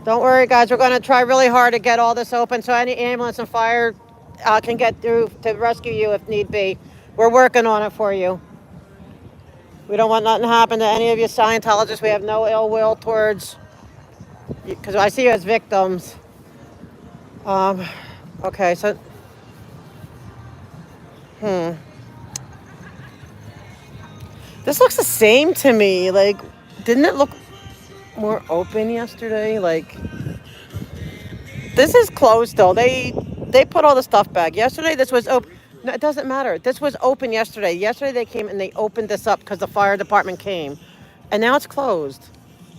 Don't worry, guys. We're going to try really hard to get all this open so any ambulance and fire can get through to rescue you if need be. We're working on it for you. We don't want nothing to happen to any of you Scientologists. We have no ill will towards you because I see you as victims. Okay, so, this looks the same to me. Like, didn't it look more open yesterday? Like, this is closed though. They put all the stuff back. Yesterday, this was open. No, it doesn't matter. This was open yesterday. Yesterday they came and they opened this up because the fire department came, and now it's closed.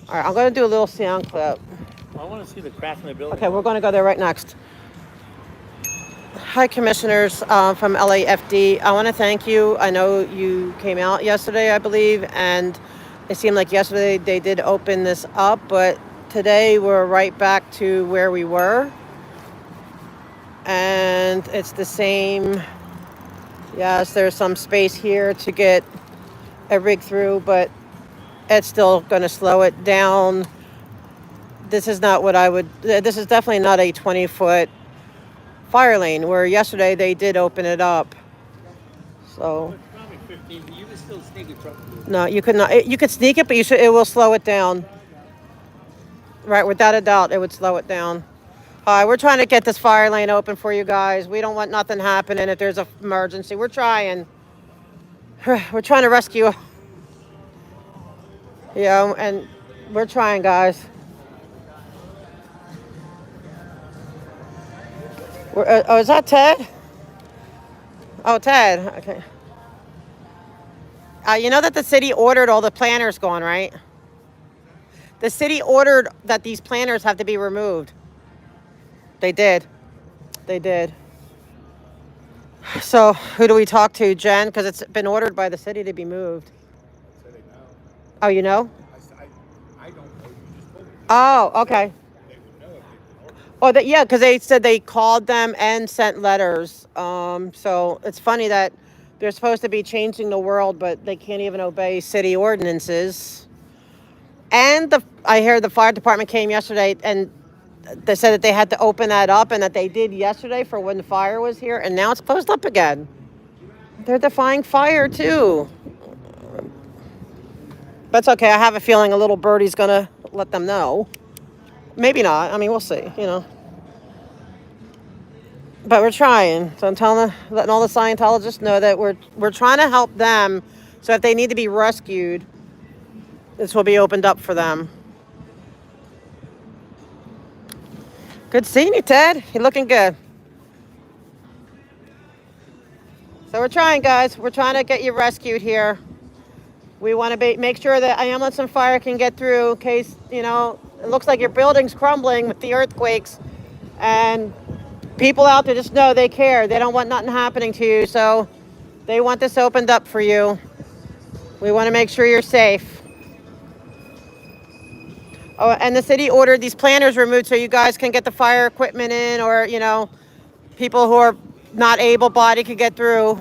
All right, I'm going to do a little sound clip. I want to see the crack in the building. Okay, we're going to go there right next. Hi, commissioners from LAFD. I want to thank you. I know you came out yesterday, I believe, and it seemed like yesterday they did open this up, but today we're right back to where we were. And it's the same. Yes, there's some space here to get a rig through, but it's still going to slow it down. This is not what I would, this is definitely not a 20-foot fire lane, where yesterday they did open it up. So, It's probably 15, but you can still sneak a truck through. no, you could not, you could sneak it, but it will slow it down. Right, without a doubt, it would slow it down. All right, we're trying to get this fire lane open for you guys. We don't want nothing happening if there's an emergency. We're trying. We're trying to rescue. Yeah, and we're trying, guys. Oh, is that Ted? Oh, Ted. Okay. You know that the city ordered all the planters gone, right? The city ordered that these planters have to be removed. They did. They did. So, who do we talk to, Jen? Because it's been ordered by the city to be moved. Oh, you know? I don't know. You just told me. Oh, okay. They would know if they've been ordered. Oh, yeah, because they said they called them and sent letters. So it's funny that they're supposed to be changing the world, but they can't even obey city ordinances. And I heard the fire department came yesterday and they said that they had to open that up, and that they did yesterday for when the fire was here, and now it's closed up again. They're defying fire too. But it's okay. I have a feeling a little birdie's gonna let them know. Maybe not. I mean, we'll see. You know. But we're trying. So I'm letting all the Scientologists know that we're trying to help them. So if they need to be rescued, this will be opened up for them. Good seeing you, Ted. You're looking good. So we're trying, guys. We're trying to get you rescued here. We want to make sure that ambulance and fire can get through in case, you know, it looks like your building's crumbling with the earthquakes. And people out there just know they care. They don't want nothing happening to you. So they want this opened up for you. We want to make sure you're safe. Oh, and the city ordered these planters removed so you guys can get the fire equipment in, or, you know, people who are not able-bodied could get through.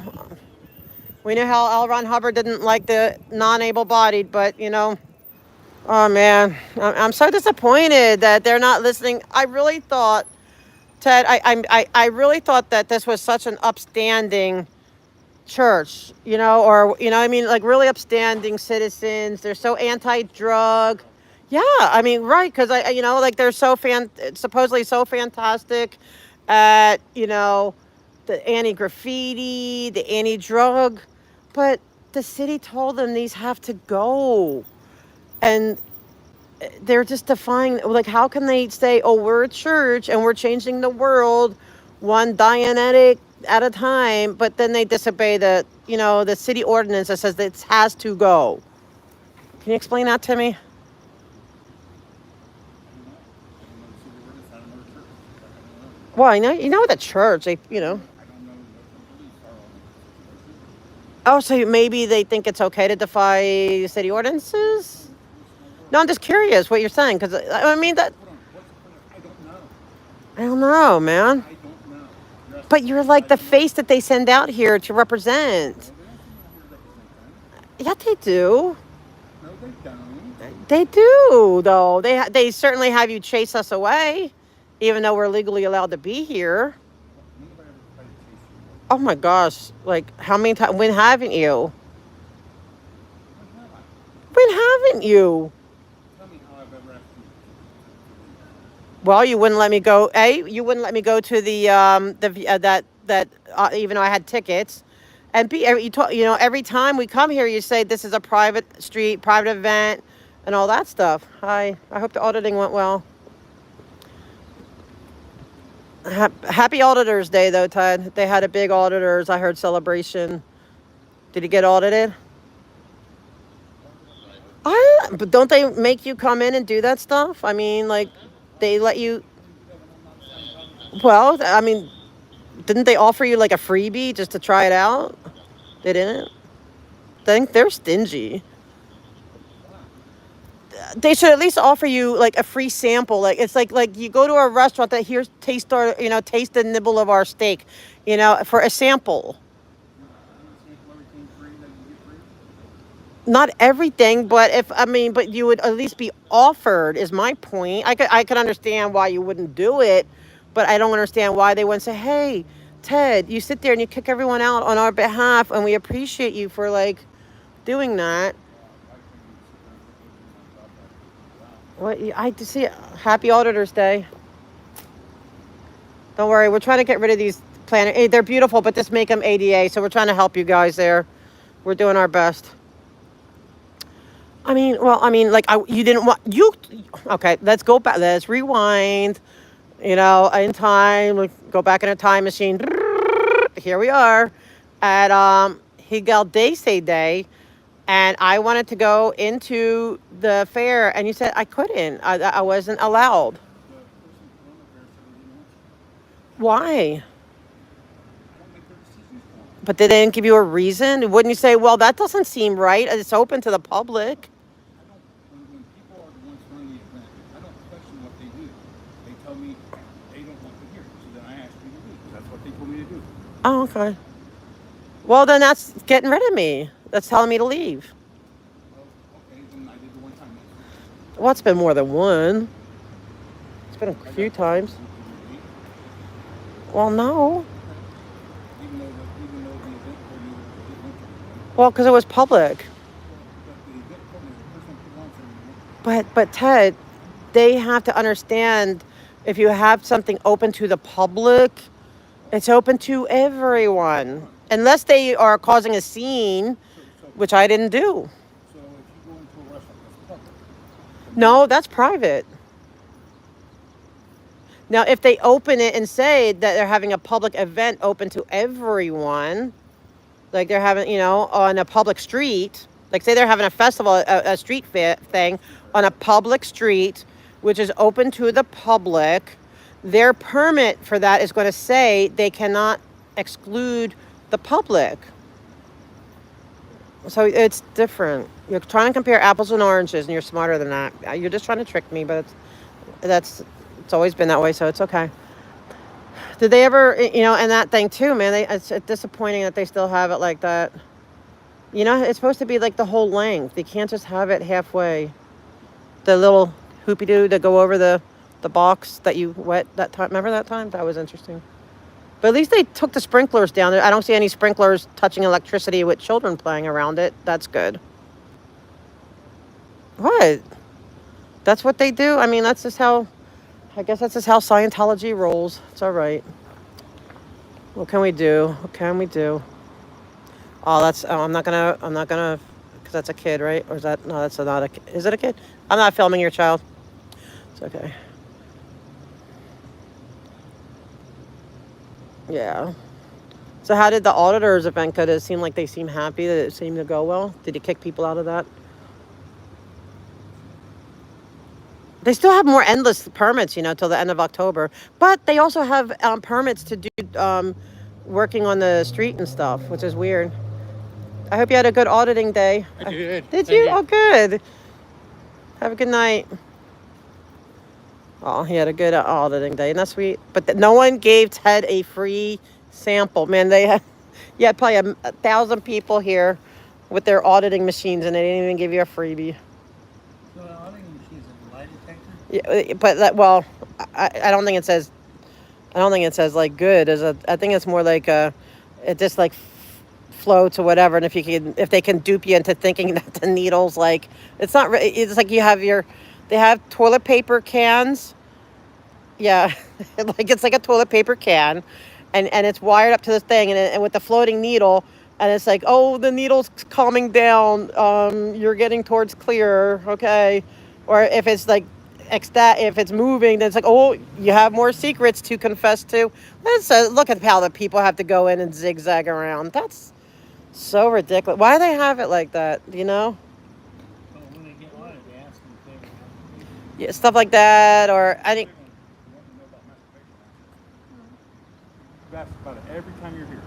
We knew how L. Ron Hubbard didn't like the non-able-bodied, but, you know, oh, man, I'm so disappointed that they're not listening. I really thought, Ted, I really thought that this was such an upstanding church, you know, or, you know, I mean, like really upstanding citizens. They're so anti-drug. Yeah, I mean, right, because you know, like they're supposedly so fantastic at, you know, the anti-graffiti, the anti-drug, but the city told them these have to go, and they're just defying. Like, how can they say, "Oh, we're a church and we're changing the world, one Dianetic at a time," but then they disobey the city ordinance that says that it has to go? Can you explain that to me? Well, I know, you know, the church, they, you know. Oh, so maybe they think it's okay to defy city ordinances? No, I'm just curious what you're saying, because, I mean, that... I don't know, man. But you're like the face that they send out here to represent. Yeah, they do. No, they don't. They do, though. They certainly have you chase us away, even though we're legally allowed to be here. When have I ever tried to chase you? Oh my gosh! Like how many times? When haven't you? When have I? When haven't you? Tell me how I've ever asked you Well, you wouldn't let me go. You wouldn't let me go to that even though I had tickets. And B, every time we come here, you say this is a private street, private event, and all that stuff. Hi, I hope the auditing went well. Happy Auditors Day, though, Ted. They had a big auditors, I heard, celebration. Did he get audited? But don't they make you come in and do that stuff? I mean, like, they let you. Well, I mean, didn't they offer you like a freebie just to try it out? They didn't. I think they're stingy. They should at least offer you like a free sample. Like it's like you go to a restaurant that here's taste the nibble of our steak, for a sample. Not everything, but but you would at least be offered. Is my point. I could understand why you wouldn't do it, but I don't understand why they wouldn't say, "Hey, Ted, you sit there and you kick everyone out on our behalf, and we appreciate you for like doing that." What I see. Happy Auditors Day. Don't worry, we're trying to get rid of these planners. Hey, they're beautiful, but just make them ADA. So we're trying to help you guys there. We're doing our best. You didn't want you. Okay, let's go back. Let's rewind. In time, we go back in a time machine. Here we are at Higaldese Day, and I wanted to go into the fair, and you said I couldn't. I wasn't allowed. Why? But they didn't give you a reason. Wouldn't you say, well, that doesn't seem right? It's open to the public. When people are the ones running the event, I don't question what they do. They tell me they don't want to hear it, so then I ask you to leave. That's what they told me to do. Oh, okay. Well, then that's getting rid of me. That's telling me to leave. Okay, then I did the one time. Well, it's been more than one. It's been a few times. Well, no. Even though the event told me it Well, because it was public. but the event told me the person who wants it. But Ted, they have to understand if you have something open to the public, it's open to everyone. Unless they are causing a scene, which I didn't do. So if you go into a restaurant that's public. No, that's private. Now, if they open it and say that they're having a public event open to everyone, like they're having, on a public street, like say they're having a festival, a street thing on a public street, which is open to the public, their permit for that is going to say they cannot exclude the public. So it's different. You're trying to compare apples and oranges, and you're smarter than that. You're just trying to trick me, but it's always been that way, so it's okay. Did they ever, and that thing too, man, it's disappointing that they still have it like that. It's supposed to be like the whole length. They can't just have it halfway. The little hoopy-doo that go over the box that you wet that time. Remember that time? That was interesting. But at least they took the sprinklers down there. I don't see any sprinklers touching electricity with children playing around it. That's good. What? That's what they do? I mean, I guess that's just how Scientology rolls. It's all right. What can we do? Oh, I'm not gonna, because that's a kid, right? Or is that, no, that's not a kid. Is it a kid? I'm not filming your child. It's okay. Yeah. So how did the auditors event go? Did it seem like they seem happy? Did it seem to go well? Did you kick people out of that? They still have more endless permits, till the end of October. But they also have permits to do working on the street and stuff, which is weird. I hope you had a good auditing day. I did. Did you? Oh, good. Have a good night. Oh, he had a good auditing day, and that's sweet. But no one gave Ted a free sample. Man, they had probably 1,000 people here with their auditing machines, and they didn't even give you a freebie. No, Yeah, but well, I don't think it says. I don't think it says like good. I think it's more like it just like floats or whatever. And if they can dupe you into thinking that the needles like it's not. It's like you have your. They have toilet paper cans. Yeah, like it's like a toilet paper can, and it's wired up to this thing, and with the floating needle, and it's like, oh, the needle's calming down. You're getting towards clear, okay? Or if it's like if it's moving, then it's like, oh, you have more secrets to confess to. Look at how the people have to go in and zigzag around. That's so ridiculous. Why do they have it like that? Do you know? So when they get on it, they ask them if they ever have to Yeah, stuff like that, or I think. That's about it every time you're here.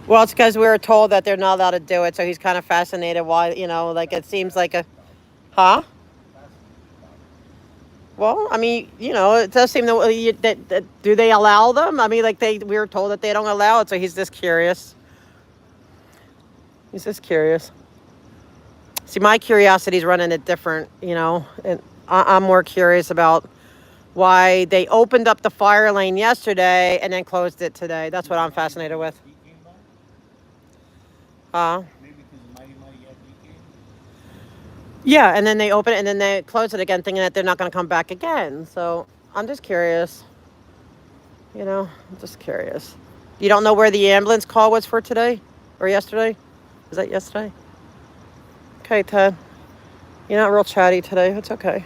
Well, it's because we were told that they're not allowed to do it, so he's kind of fascinated why, like it seems like huh? Well, I mean, it does seem that do they allow them? I mean, like we were told that they don't allow it, so he's just curious. He's just curious. See, my curiosity's running it different, and I'm more curious about why they opened up the fire lane yesterday and then closed it today. That's what I'm fascinated with. Maybe because Mighty had DK. Yeah, and then they open it and then they close it again, thinking that they're not going to come back again. So I'm just curious. I'm just curious. You don't know where the ambulance call was for today or yesterday? Was that yesterday? Okay, Ted. You're not real chatty today. It's okay.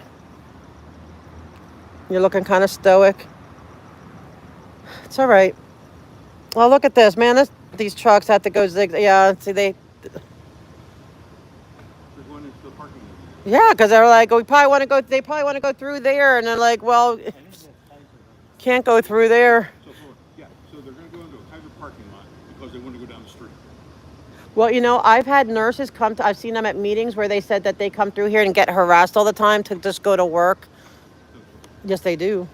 You're looking kind of stoic. It's all right. Well, look at this, man. These trucks have to go zigzag. Yeah, see, They're going into the parking lot. yeah, because they're like, we probably want to go. They probably want to go through there, and they're like, well, can't go through there. So they're going to go into a Kaiser parking lot because they want to go down the street. Well, I've had nurses I've seen them at meetings where they said that they come through here and get harassed all the time to just go to work. Yes, they do.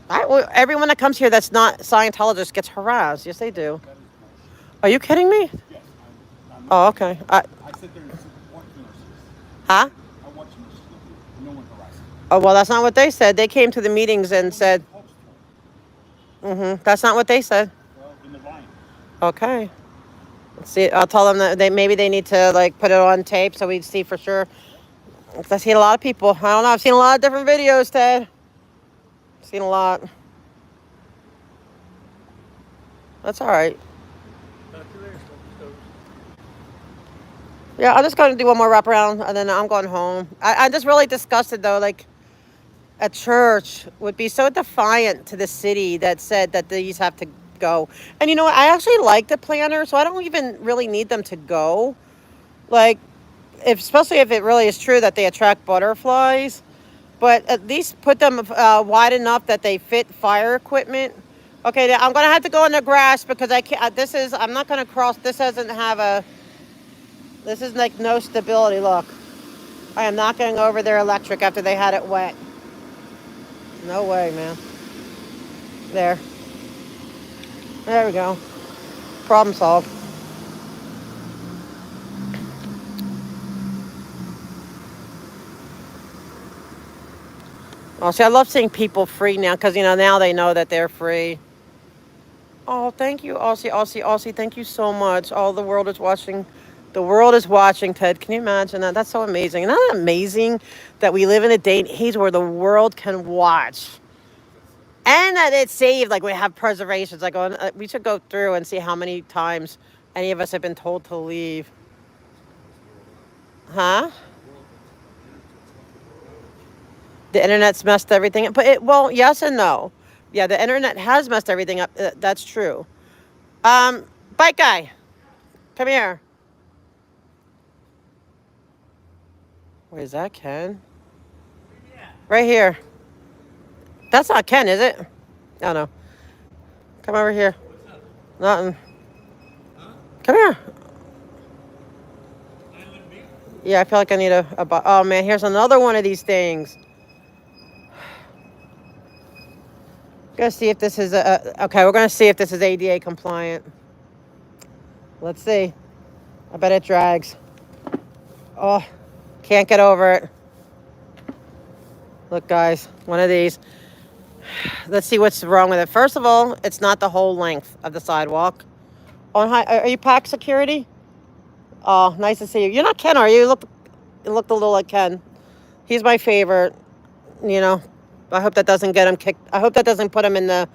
Everyone that comes here that's not Scientologist gets harassed. Yes, they do. Are you kidding me? Yes. Oh, okay. I sit there and watch nurses. Huh? I watch nurses go through. No one harasses. Oh, well, that's not what they said. They came to the meetings and said, that's not what they said. Well, then they're lying. Okay. Let's see. I'll tell them that maybe they need to like put it on tape so we see for sure. 'Cause I've seen a lot of people. I don't know. I've seen a lot of different videos, Ted. I've seen a lot. That's all right. Yeah, I'm just going to do one more wraparound and then I'm going home. I'm just really disgusted though. Like a church would be so defiant to the city that said that these have to go. And you know what? I actually like the planner, so I don't even really need them to go. Like, especially if it really is true that they attract butterflies. But at least put them wide enough that they fit fire equipment. Okay, now I'm going to have to go in the grass because I can't. I'm not going to cross. This is like no stability. Look, I am not going over their electric after they had it wet. No way, man. There we go. Problem solved. Oh, see, I love seeing people free now because, now they know that they're free. Oh, thank you, Aussie. Thank you so much. The world is watching. The world is watching, Ted. Can you imagine that? That's so amazing. Isn't that amazing that we live in a day and age where the world can watch? And that it's saved, like we have preservations. Like we should go through and see how many times any of us have been told to leave. Huh? The internet's messed everything up. Well, yes and no. Yeah, the internet has messed everything up. That's true. Bike guy, come here. Where's that, Ken? Right here. That's not Ken, is it? Oh, no. Come over here. Nothing. Come here. Yeah, I feel like I need oh, man, here's another one of these things. Gonna see if this is okay, we're gonna see if this is ADA compliant. Let's see. I bet it drags. Oh, can't get over it. Look, guys, one of these. Let's see what's wrong with it. First of all, it's not the whole length of the sidewalk. On high, are you pack security? Oh, nice to see you. You're not Ken, are you? You looked a little like Ken. He's my favorite. You know, I hope that doesn't get him kicked. I hope that doesn't put him in the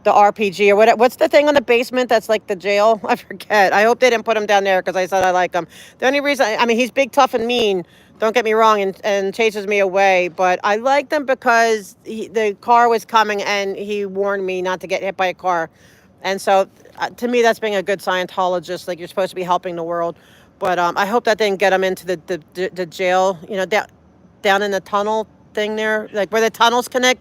RPG or what. What's the thing on the basement that's like the jail? I forget. I hope they didn't put him down there because I said I like him. The only reason, I mean, he's big, tough, and mean. Don't get me wrong, and chases me away. But I liked him because the car was coming and he warned me not to get hit by a car. And so, to me, that's being a good Scientologist. Like, you're supposed to be helping the world. But I hope that didn't get him into the jail. You know, down in the tunnel thing there, like where the tunnels connect.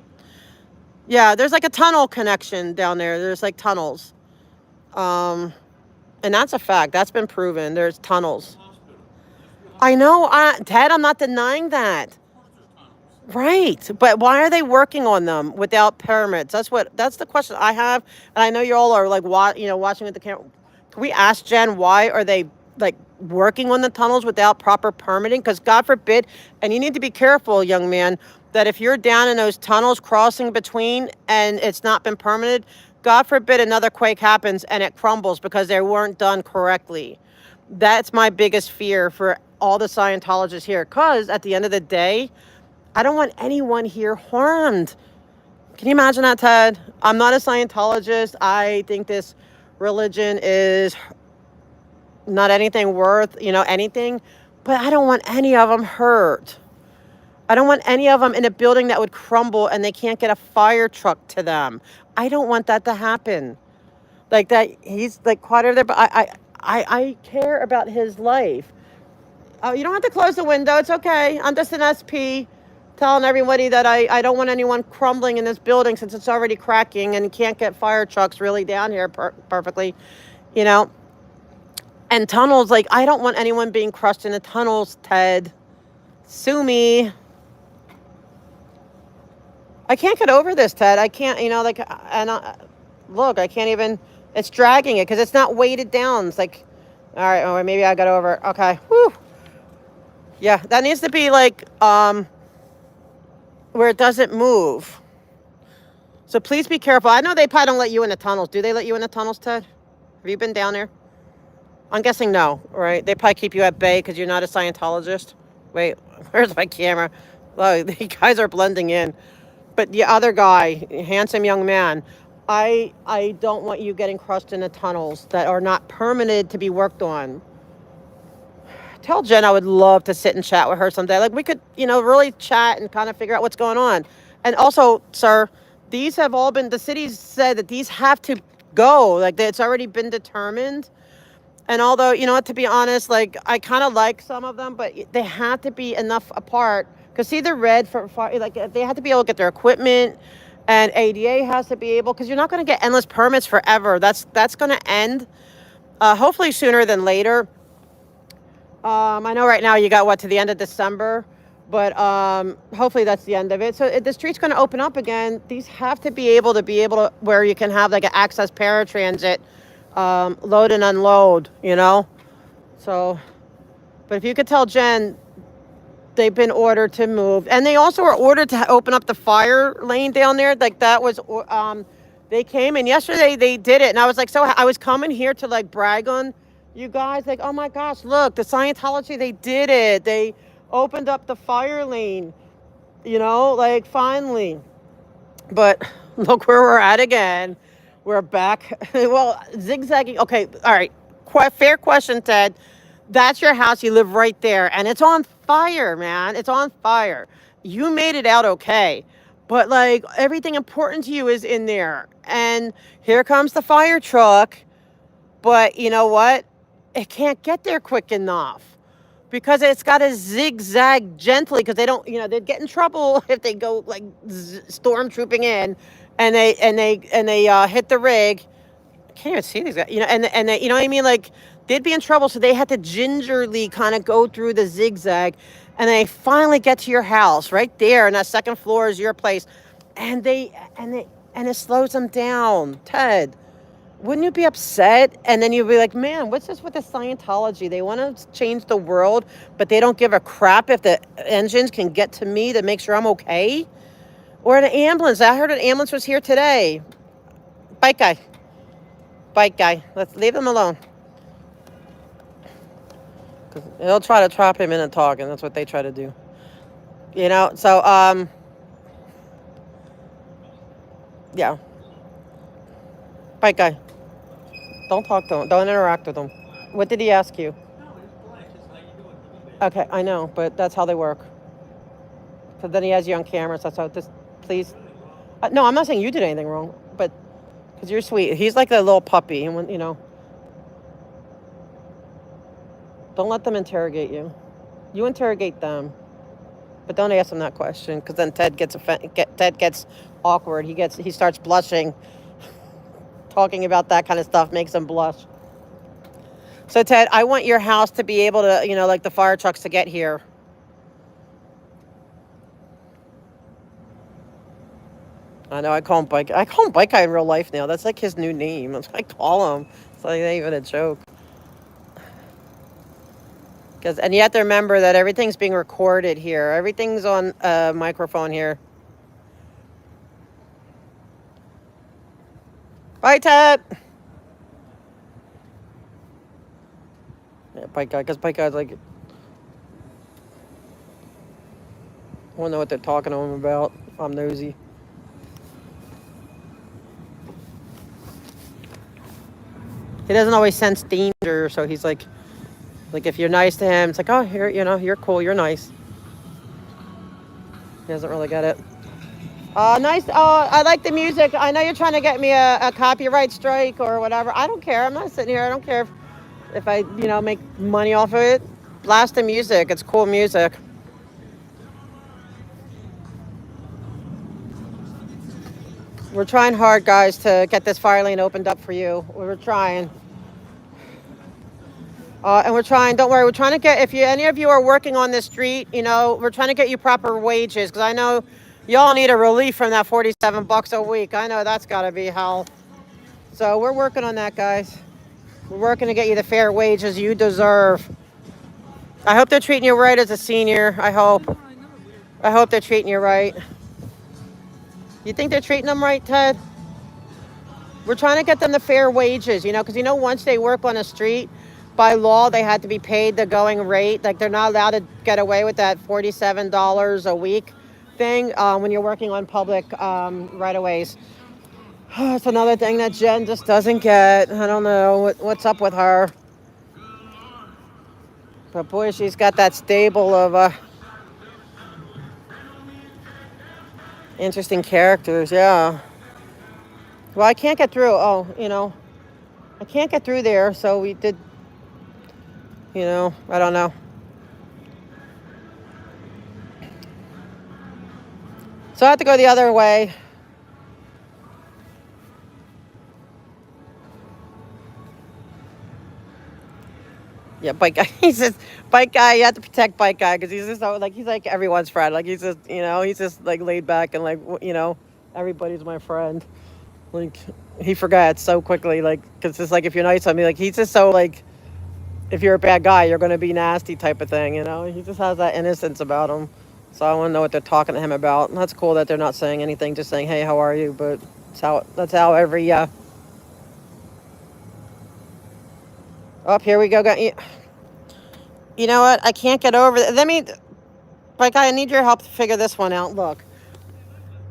Yeah, there's like a tunnel connection down there. There's like tunnels. And that's a fact. That's been proven. There's tunnels. I know, Ted, I'm not denying that. Right. But why are they working on them without permits? That's the question I have. And I know you all are like, watching with the camera. Can we ask Jen, why are they like working on the tunnels without proper permitting? Because God forbid, and you need to be careful, young man, that if you're down in those tunnels crossing between and it's not been permitted, God forbid another quake happens and it crumbles because they weren't done correctly. That's my biggest fear for all the Scientologists here. Because at the end of the day, I don't want anyone here harmed. Can you imagine that, Ted? I'm not a Scientologist. I think this religion is not anything worth, anything. But I don't want any of them hurt. I don't want any of them in a building that would crumble and they can't get a fire truck to them. I don't want that to happen. Like that, he's like quite over there, but I care about his life. You don't have to close the window. It's okay. I'm just an SP telling everybody that I don't want anyone crumbling in this building since it's already cracking and can't get fire trucks really down here perfectly, And tunnels, like, I don't want anyone being crushed in the tunnels, Ted. Sue me. I can't get over this, Ted. I can't, look, I can't even, it's dragging it because it's not weighted down. It's like, all right, oh, maybe I got over it. Okay, whew. Yeah, that needs to be like, where it doesn't move. So please be careful. I know they probably don't let you in the tunnels. Do they let you in the tunnels, Ted? Have you been down there? I'm guessing no, right? They probably keep you at bay because you're not a Scientologist. Wait, where's my camera? Oh, the guys are blending in. But the other guy, handsome young man, I don't want you getting crushed in the tunnels that are not permitted to be worked on. Tell Jen I would love to sit and chat with her someday. Like, we could, really chat and kind of figure out what's going on. And also, sir, these have all been, the cities said that these have to go. Like, it's already been determined. And although, to be honest, like, I kind of like some of them, but they have to be enough apart. Because see, they're red for like, they have to be able to get their equipment. And ADA has to be able, because you're not going to get endless permits forever. That's going to end, hopefully sooner than later. I know right now you got, to the end of December. But hopefully that's the end of it. So the street's going to open up again. These have to be able to, where you can have like an access paratransit. Load and unload, So, but if you could tell Jen, they've been ordered to move. And they also were ordered to open up the fire lane down there. Like that was, they came and yesterday they did it. And I was like, so I was coming here to like brag on you guys. Like, oh my gosh, look, the Scientology, they did it. They opened up the fire lane, like finally. But look where we're at again. We're back. Well, zigzagging. Okay. All right. Fair question, Ted. That's your house. You live right there. And it's on fire, man. It's on fire. You made it out okay. But, like, everything important to you is in there. And here comes the fire truck. But you know what? It can't get there quick enough. Because it's got to zigzag gently. Because they don't, they'd get in trouble if they go, like, stormtrooping in. And they hit the rig. I can't even see these guys. And they, you know what I mean? Like, they'd be in trouble, so they had to gingerly kind of go through the zigzag, and they finally get to your house right there, and that second floor is your place, and it slows them down. Ted, wouldn't you be upset? And then you'd be like, man, what's this with the Scientology? They want to change the world, but they don't give a crap if the engines can get to me to make sure I'm okay. Or an ambulance. I heard an ambulance was here today. Bike guy. Bike guy. Let's leave him alone. They'll try to trap him in and talk, and that's what they try to do. You know, so, yeah. Bike guy. Don't talk to him. Don't interact with him. What did he ask you? No, it's polite. Just how you doing? Okay, I know, but that's how they work. Because then he has you on camera, so that's how, just, please. No, I'm not saying you did anything wrong, but, because you're sweet. He's like a little puppy, and when, you know. Don't let them interrogate you. You interrogate them. But don't ask him that question, because then Ted gets Ted gets awkward. He starts blushing. Talking about that kind of stuff makes him blush. So Ted, I want your house to be able to, you know, like the fire trucks to get here. I know I call him Bike Guy in real life now. That's like his new name. That's what I call him. It's like not even a joke. And you have to remember that everything's being recorded here. Everything's on a microphone here. Bye, Ted. Yeah, Bike Guy, because Bike Guy's like, I want to know what they're talking to him about. I'm nosy. He doesn't always sense danger, so he's like if you're nice to him, it's like, oh, you're cool, you're nice. He doesn't really get it. Nice. I like the music. I know you're trying to get me a copyright strike or whatever. I don't care. I'm not sitting here. I don't care if I, make money off of it. Blast the music. It's cool music. We're trying hard, guys, to get this fire lane opened up for you. We're trying. And we're trying, don't worry, we're trying to get, if any of you are working on this street, we're trying to get you proper wages, because I know y'all need a relief from that $47 a week. I know that's got to be hell. So we're working on that, guys. We're working to get you the fair wages you deserve. I hope they're treating you right as a senior. I hope they're treating you right. You think they're treating them right, Ted? We're trying to get them the fair wages, because once they work on a street, by law, they had to be paid the going rate. Like, they're not allowed to get away with that $47 a week thing when you're working on public right-of-ways. It's another thing that Jen just doesn't get. I don't know what's up with her. But, boy, she's got that stable of interesting characters, yeah. Well, I can't get through. I can't get through there, so we did... I don't know. So I have to go the other way. Yeah, Bike Guy. He says, Bike Guy, you have to protect Bike Guy, because he's just he's like everyone's friend. Like, he's just, he's just like laid back and like, everybody's my friend. Like, he forgets so quickly, like, because it's like if you're nice to me, like, he's just so like, if you're a bad guy, you're going to be nasty type of thing, He just has that innocence about him. So I want to know what they're talking to him about. And that's cool that they're not saying anything, just saying, hey, how are you? But that's how every... Oh, here we go. You know what? I can't get over... Like, I need your help to figure this one out. Look.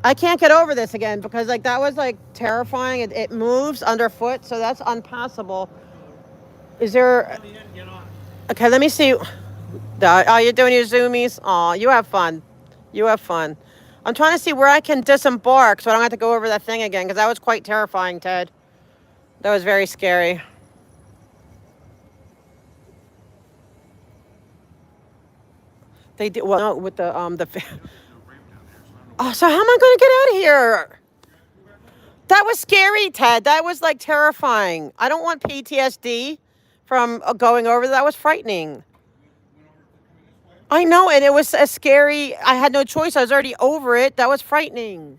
I can't get over this again because, like, that was, like, terrifying. It moves underfoot, so that's unpassable. Is there... Okay, let me see. Oh, you're doing your zoomies? Oh, you have fun. You have fun. I'm trying to see where I can disembark so I don't have to go over that thing again, because that was quite terrifying, Ted. That was very scary. They did... Well, no, with the... Oh, so how am I going to get out of here? That was scary, Ted. That was, like, terrifying. I don't want PTSD from going over. That was frightening. I know, and it was a scary... I had no choice. I was already over it. That was frightening.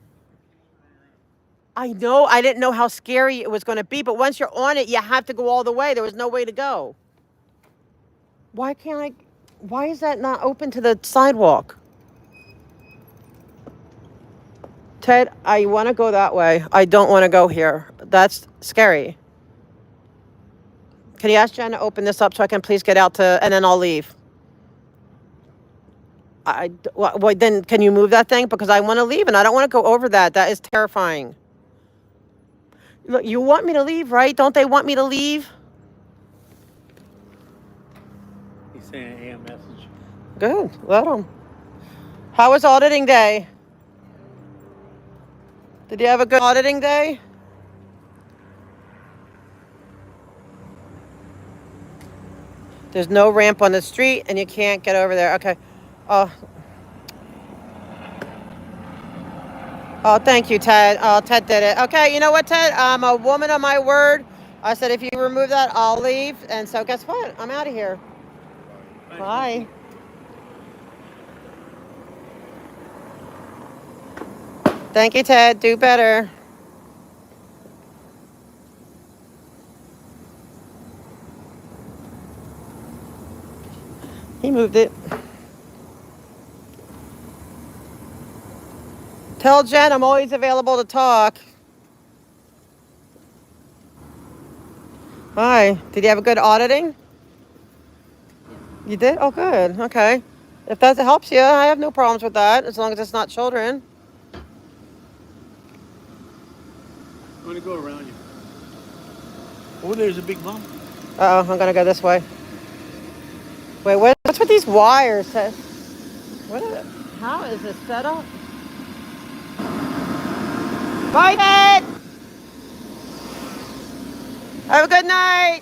I know. I didn't know how scary it was going to be, but once you're on it, you have to go all the way. There was no way to go. Why can't I... Why is that not open to the sidewalk? Ted, I want to go that way. I don't want to go here. That's scary. Can you ask Jen to open this up so I can please get out to, and then I'll leave. Well, then can you move that thing? Because I want to leave and I don't want to go over that. That is terrifying. Look, you want me to leave, right? Don't they want me to leave? He's saying an AM message. Good. Let them. How was auditing day? Did you have a good auditing day? There's no ramp on the street and you can't get over there. Okay. Oh, thank you, Ted. Oh, Ted did it. Okay, you know what, Ted? I'm a woman of my word. I said if you remove that, I'll leave. And so guess what? I'm out of here. Bye. Thank you, Ted. Do better. He moved it. Tell Jen I'm always available to talk. Hi. Did you have a good auditing? You did? Oh, good. Okay. If that helps you, I have no problems with that, as long as it's not children. I'm gonna go around you. Oh, there's a big bump. Uh-oh, I'm going to go this way. Wait, what's with these wires? How is this set up? Bye, Ted! Have a good night.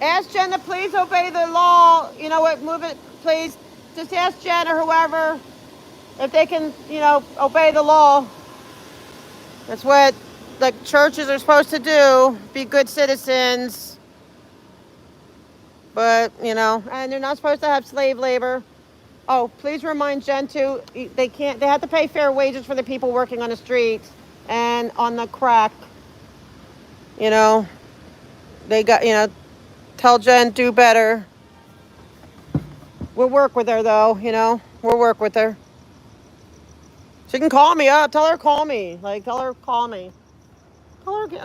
Ask Jen to please obey the law. You know what? Move it, please. Just ask Jen or whoever if they can, obey the law. That's what the churches are supposed to do. Be good citizens. But, and they're not supposed to have slave labor. Oh, please remind Jen too, they have to pay fair wages for the people working on the streets and on the crack. They got, tell Jen, do better. We'll work with her though, we'll work with her. She can call me up. Tell her call me. Tell her call me.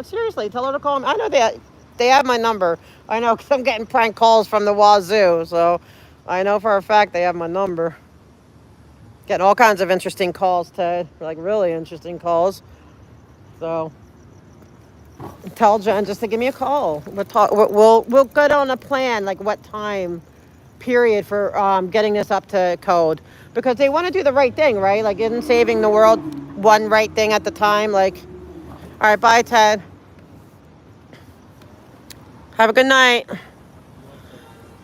Seriously, tell her to call me. I know they have my number. I know because I'm getting prank calls from the wazoo. So I know for a fact they have my number. Getting all kinds of interesting calls, Ted. Really interesting calls. So tell Jen just to give me a call. We'll talk. We'll get on a plan, what time period for getting this up to code, because they want to do the right thing, right? Isn't saving the world one right thing at the time? All right, bye, Ted. Have a good night.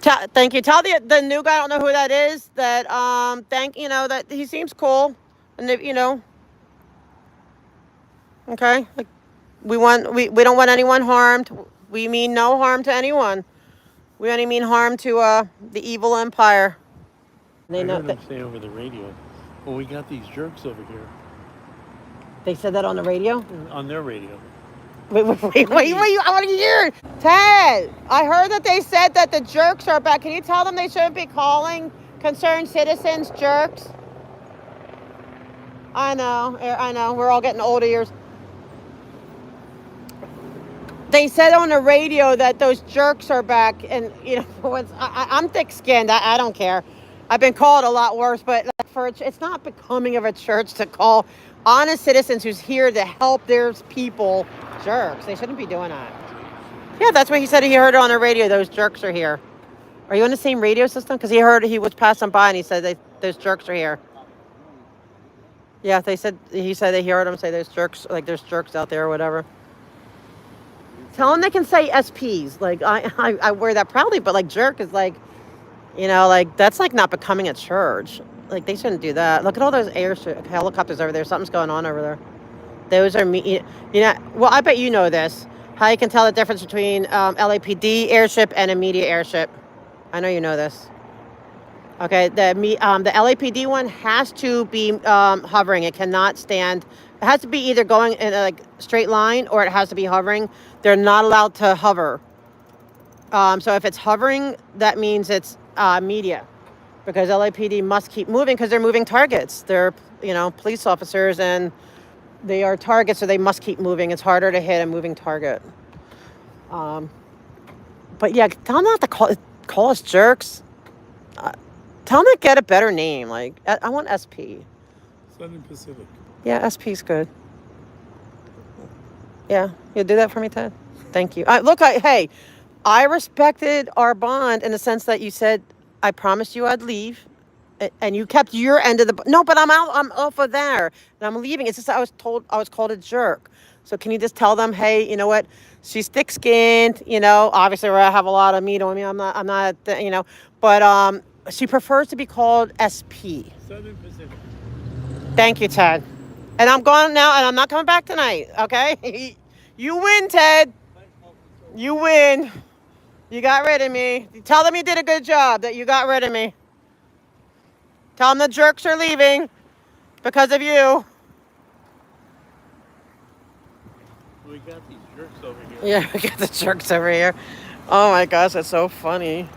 Thank you. Tell the new guy, I don't know who that is, that that he seems cool, and okay. We don't want anyone harmed. We mean no harm to anyone. We only mean harm to the evil empire. I heard them say over the radio, well, we got these jerks over here. They said that on the radio? On their radio. Wait, I want to hear. Ted, I heard that they said that the jerks are back. Can you tell them they shouldn't be calling concerned citizens jerks? I know. We're all getting older years. They said on the radio that those jerks are back, and I'm thick-skinned. I don't care. I've been called a lot worse, but it's not becoming of a church to call honest citizens who's here to help their people jerks. They shouldn't be doing that. Yeah, that's what he said. He heard it on the radio. Those jerks are here. Are you on the same radio system? Because he was passing by and he said those jerks are here. Yeah, he said they heard him say those jerks, there's jerks out there or whatever. Tell them they can say SPs. I wear that proudly, but jerk is that's not becoming a church. They shouldn't do that. Look at all those helicopters over there. Something's going on over there. Those are me. Well, I bet you know this. How you can tell the difference between LAPD airship and a media airship. I know you know this. Okay, the LAPD one has to be hovering. It cannot stand. It has to be either going in a straight line or it has to be hovering. They're not allowed to hover. So if it's hovering, that means it's media. because LAPD must keep moving because they're moving targets. They're, police officers and they are targets, so they must keep moving. It's harder to hit a moving target. But yeah, tell them not to call us jerks. Tell them to get a better name. Like, I want SP. Southern Pacific. Yeah, SP's good. Yeah, you'll do that for me, Ted? Thank you. Hey, I respected our bond in the sense that you said, I promised you I'd leave. And you kept your end of the... No, but I'm out. I'm off of there. And I'm leaving. It's just I was called a jerk. So can you just tell them, hey, you know what? She's thick-skinned. Obviously I have a lot of meat on me. I'm not, but she prefers to be called SP. Southern Pacific. Thank you, Ted. And I'm gone now, and I'm not coming back tonight, okay? You win, Ted. You win. You got rid of me. Tell them you did a good job, that you got rid of me. Tell them the jerks are leaving because of you. We got these jerks over here. Yeah, we got the jerks over here. Oh my gosh, that's so funny.